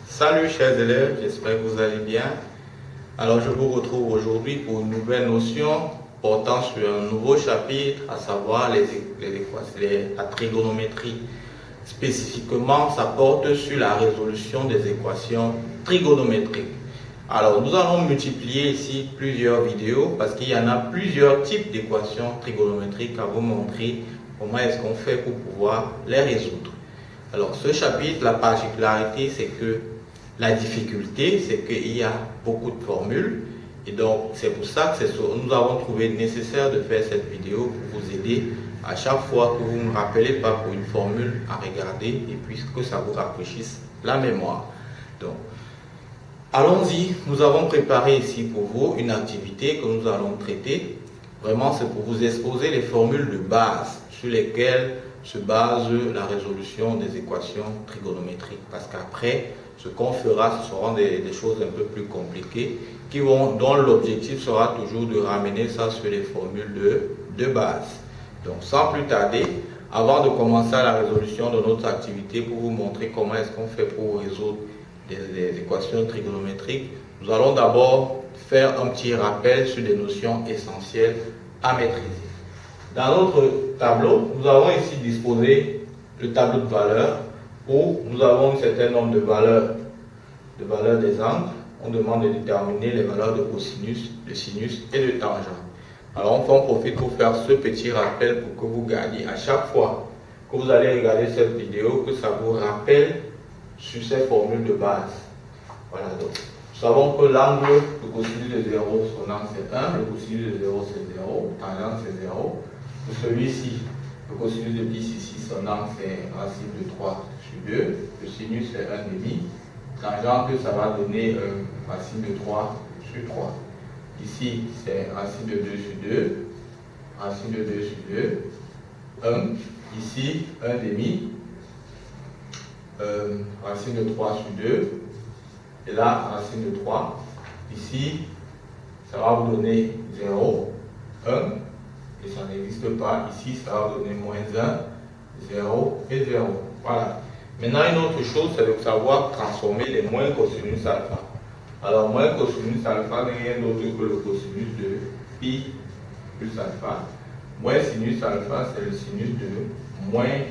Salut chers élèves, j'espère que vous allez bien. Alors je vous retrouve aujourd'hui pour une nouvelle notion portant sur un nouveau chapitre, à savoir la trigonométrie. Spécifiquement, ça porte sur la résolution des équations trigonométriques. Alors nous allons multiplier ici plusieurs vidéos parce qu'il y en a plusieurs types d'équations trigonométriques à vous montrer comment est-ce qu'on fait pour pouvoir les résoudre. Alors ce chapitre, la particularité c'est que la difficulté c'est qu'il y a beaucoup de formules et donc c'est pour ça que nous avons trouvé nécessaire de faire cette vidéo pour vous aider à chaque fois que vous ne rappelez pas pour une formule à regarder et puis que ça vous rafraîchisse la mémoire. Donc allons-y, nous avons préparé ici pour vous une activité que nous allons traiter. Vraiment c'est pour vous exposer les formules de base sur lesquelles se base la résolution des équations trigonométriques. Parce qu'après, ce qu'on fera, ce seront des choses un peu plus compliquées dont l'objectif sera toujours de ramener ça sur les formules de base. Donc sans plus tarder, avant de commencer la résolution de notre activité pour vous montrer comment est-ce qu'on fait pour résoudre des équations trigonométriques, nous allons d'abord faire un petit rappel sur des notions essentielles à maîtriser. Dans notre tableau, nous avons ici disposé le tableau de valeurs où nous avons un certain nombre de valeurs des angles. On demande de déterminer les valeurs de cosinus, de sinus et de tangente. Alors on en profite pour faire ce petit rappel pour que vous gardiez à chaque fois que vous allez regarder cette vidéo, que ça vous rappelle sur ces formules de base. Voilà, donc nous savons que l'angle de cosinus de 0, son angle c'est 1, le cosinus de 0 c'est 0, tangente c'est 0. Pour celui-ci, le cosinus de 10 ici, son angle c'est racine de 3 sur 2, le sinus c'est 1,5, tangente ça va donner racine de 3 sur 3. Ici c'est racine de 2 sur 2, racine de 2 sur 2, 1, ici 1,5, racine de 3 sur 2, et là racine de 3, ici ça va vous donner 0, 1, et ça n'existe pas, ici ça va donner moins 1, 0 et 0. Voilà. Maintenant une autre chose c'est de savoir transformer les moins cosinus alpha. Alors moins cosinus alpha n'est rien d'autre que le cosinus de pi plus alpha. Moins sinus alpha c'est le sinus de moins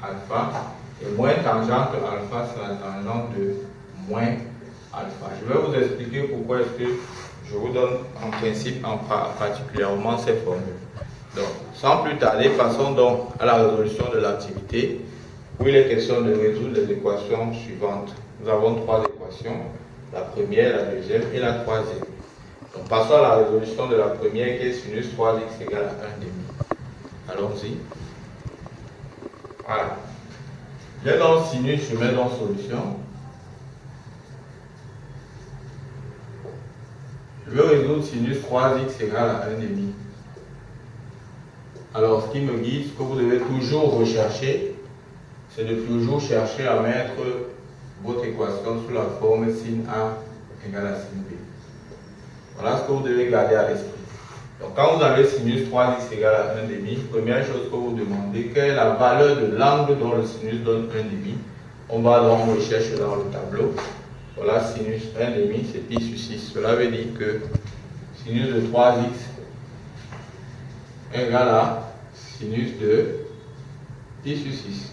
alpha. Et moins tangente alpha c'est la tangente de moins alpha. Je vais vous expliquer pourquoi est-ce que je vous donne en principe particulièrement ces formules. Donc, sans plus tarder, passons donc à la résolution de l'activité où il est question de résoudre les équations suivantes. Nous avons trois équations, la première, la deuxième et la troisième. Donc, passons à la résolution de la première qui est sinus 3x égale à 1,5. Allons-y. Voilà. J'ai donc sinus, je mets dans solution. Je veux résoudre sinus 3x égale à 1,5. Alors, ce qui me guide, ce que vous devez toujours rechercher, c'est de toujours chercher à mettre votre équation sous la forme sin A égale à sin B. Voilà ce que vous devez garder à l'esprit. Donc, quand vous avez sinus 3x égale à 1,5, première chose que vous demandez, quelle est la valeur de l'angle dont le sinus donne 1,5. On va donc rechercher dans le tableau. Voilà, sinus 1,5, c'est pi sur 6. Cela veut dire que sinus de 3x égale à sinus de pi sur 6.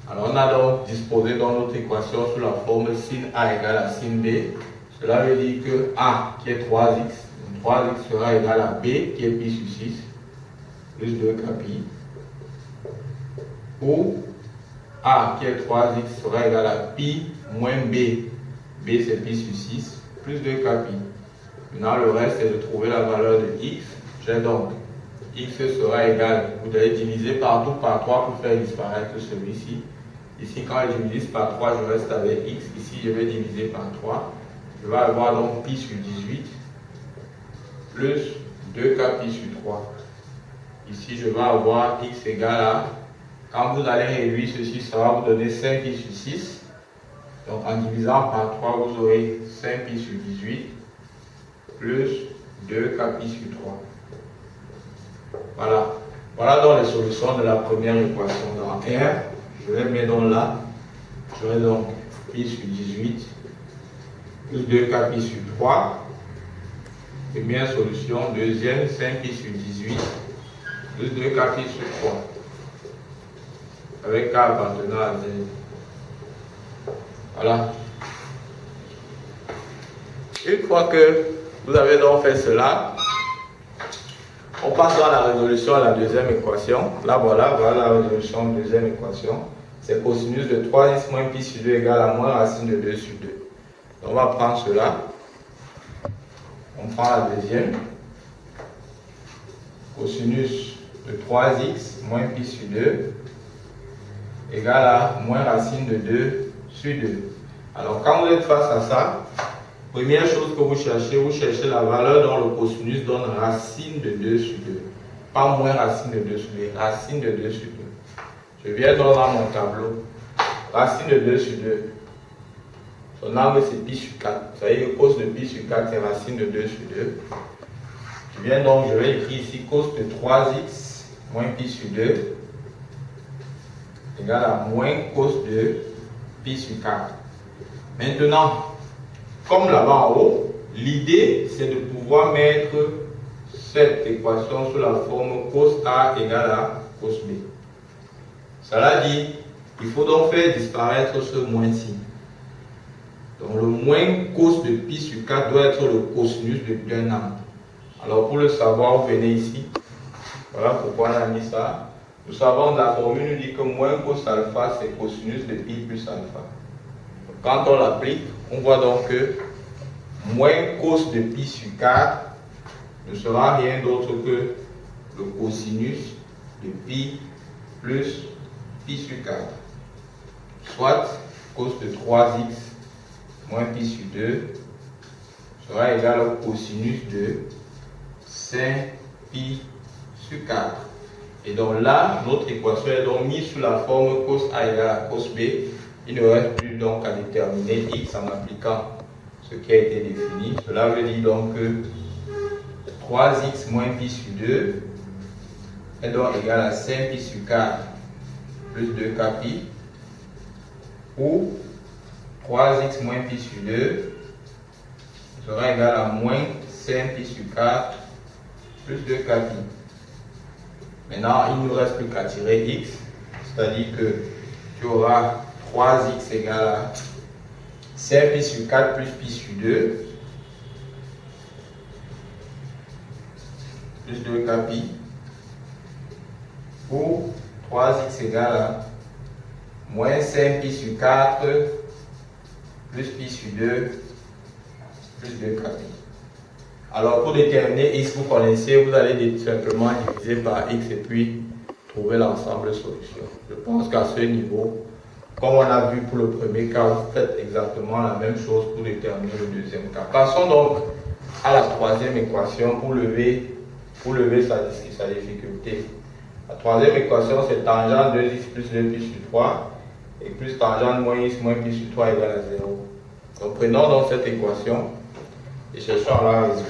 Alors on a donc disposé dans notre équation sous la forme sin A égale à sin B. Cela veut dire que A qui est 3x, 3x sera égal à B qui est pi sur 6 plus 2 pi. Ou A qui est 3x sera égal à pi moins B. B c'est pi sur 6 plus 2 pi. Maintenant le reste c'est de trouver la valeur de x. J'ai donc x sera égal, vous allez diviser partout par 3 pour faire disparaître celui-ci. Ici, quand je divise par 3, je reste avec x. Ici, je vais diviser par 3. Je vais avoir donc pi sur 18 plus 2 pi sur 3. Ici, je vais avoir x égale à, quand vous allez réduire ceci, ça va vous donner 5 pi sur 6. Donc, en divisant par 3, vous aurez 5 pi sur 18 plus 2 pi sur 3. Voilà. Voilà donc les solutions de la première équation dans R. Je vais mettre donc là. J'aurai donc pi sur 18 plus 2k pi sur 3. Première solution. Deuxième, 5 pi sur 18 plus 2k pi sur 3. Avec k appartenant à z. Voilà. Une fois que vous avez donc fait cela, on passe dans la résolution à la deuxième équation. Là, voilà la résolution de la deuxième équation. C'est cosinus de 3x moins pi sur 2 égale à moins racine de 2 sur 2. Donc, on va prendre cela. On prend la deuxième. Cosinus de 3x moins pi sur 2 égale à moins racine de 2 sur 2. Alors, quand vous êtes face à ça, première chose que vous cherchez la valeur dont le cosinus donne racine de 2 sur 2. Pas moins racine de 2 sur 2, racine de 2 sur 2. Je viens donc dans mon tableau. Racine de 2 sur 2. Son angle c'est pi sur 4. Vous savez que cos de pi sur 4 c'est racine de 2 sur 2. Je viens donc, je vais écrire ici cos de 3x moins pi sur 2 égale à moins cos de pi sur 4. Maintenant, comme là-bas en haut, l'idée c'est de pouvoir mettre cette équation sous la forme cos A égale à cos B. Cela dit, il faut donc faire disparaître ce moins-ci. Donc le moins cos de pi sur 4 doit être le cosinus d'un angle. Alors pour le savoir, vous venez ici. Voilà pourquoi on a mis ça. Nous savons que la formule nous dit que moins cos alpha c'est cosinus de pi plus alpha. Quand on l'applique, on voit donc que moins cos de pi sur 4 ne sera rien d'autre que le cosinus de pi plus pi sur 4. Soit cos de 3x moins pi sur 2 sera égal au cosinus de 5 pi sur 4. Et donc là, notre équation est donc mise sous la forme cos A égale à cos B. Il ne reste plus donc à déterminer x en appliquant ce qui a été défini. Cela veut dire donc que 3x moins pi sur 2 est donc égal à 5 pi sur 4 plus 2k pi, ou 3x moins pi sur 2 sera égal à moins 5 pi sur 4 plus 2k pi. Maintenant, il ne nous reste plus qu'à tirer x, c'est-à-dire que tu auras 3x égale à 5 pi sur 4 plus pi sur 2 plus 2k pi, ou 3x égale à moins 5 pi sur 4 plus pi sur 2 plus 2k pi. Alors pour déterminer x, vous connaissez, vous allez simplement diviser par x et puis trouver l'ensemble de solutions. Je pense qu'à ce niveau, comme on a vu pour le premier cas, vous faites exactement la même chose pour déterminer le deuxième cas. Passons donc à la troisième équation pour lever sa difficulté. La troisième équation, c'est tangente 2x plus 2 pi sur 3 et plus tangente moins x moins pi sur 3 égale à 0. Donc prenons donc cette équation et cherchons à la résoudre.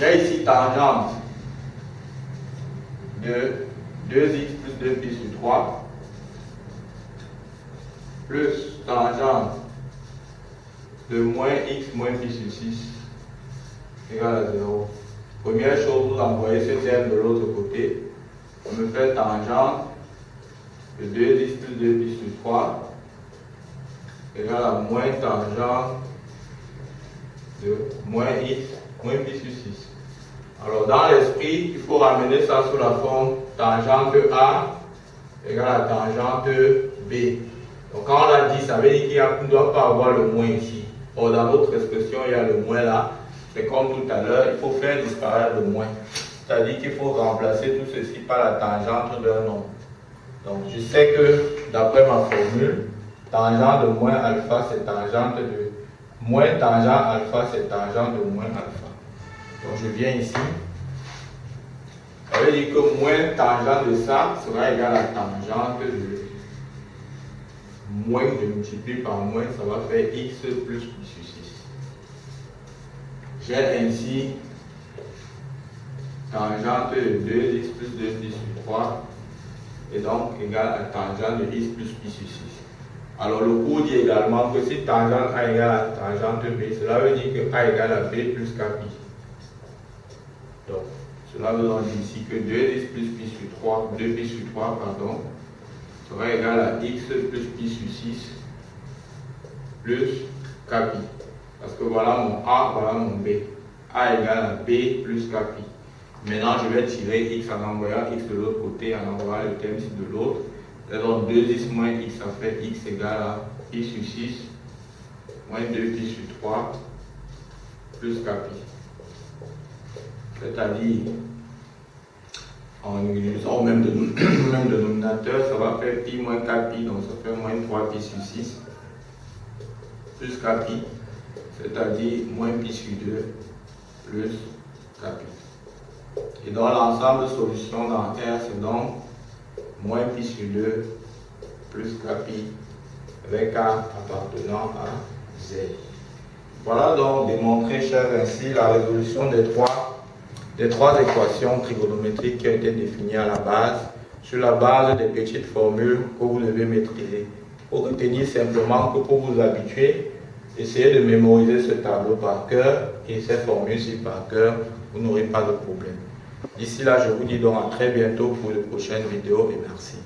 J'ai ici tangente de 2x plus 2 pi sur 3 plus tangente de moins x moins pi sur 6 égale à 0. Première chose, vous envoyez ce terme de l'autre côté. On me fait tangente de 2x plus 2 pi sur 3 égale à moins tangente de moins x moins pi sur 6. Alors dans l'esprit, il faut ramener ça sous la forme tangente A égale à tangente B. Donc quand on l'a dit, ça veut dire qu'il ne doit pas avoir le moins ici. Or dans notre expression, il y a le moins là. C'est comme tout à l'heure, il faut faire disparaître le moins. C'est-à-dire qu'il faut remplacer tout ceci par la tangente d'un nombre. Donc je sais que d'après ma formule, tangente de moins alpha c'est tangente de moins tangent alpha c'est tangente de moins alpha. Donc je viens ici. Ça veut dire que moins tangente de ça sera égal à tangente de moins, je multiplie par moins, ça va faire x plus pi sur 6. J'ai ainsi tangente de 2x plus 2 pi sur 3 et donc égal à tangente de x plus pi sur 6. Alors le cours dit également que si tangente A égale à tangente B, cela veut dire que A égale à B plus kpi. Donc cela veut donc dire ici que 2x plus pi sur 3, 2pi sur 3 pardon, sera égal à x plus pi sur 6 plus kpi. Parce que voilà mon A, voilà mon B. A égale à B plus kpi. Maintenant, je vais tirer x en envoyant x de l'autre côté, en envoyant le terme ci de l'autre. Donc 2x moins x, ça fait x égale à pi sur 6 moins 2pi sur 3 plus kpi. C'est-à-dire, en utilisant au même dénominateur, ça va faire pi moins kpi, donc ça fait moins 3pi sur 6 plus kpi, c'est-à-dire moins pi sur 2 plus kpi. Et dans l'ensemble de solutions dans R, c'est donc moins pi sur 2 plus kpi avec A appartenant à Z. Voilà donc démontré, chers, ainsi la résolution des trois équations trigonométriques qui ont été définies à la base, sur la base des petites formules que vous devez maîtriser. Il faut retenir simplement que pour vous habituer, essayez de mémoriser ce tableau par cœur et ces formules-ci par cœur, vous n'aurez pas de problème. D'ici là, je vous dis donc à très bientôt pour de prochaines vidéos et merci.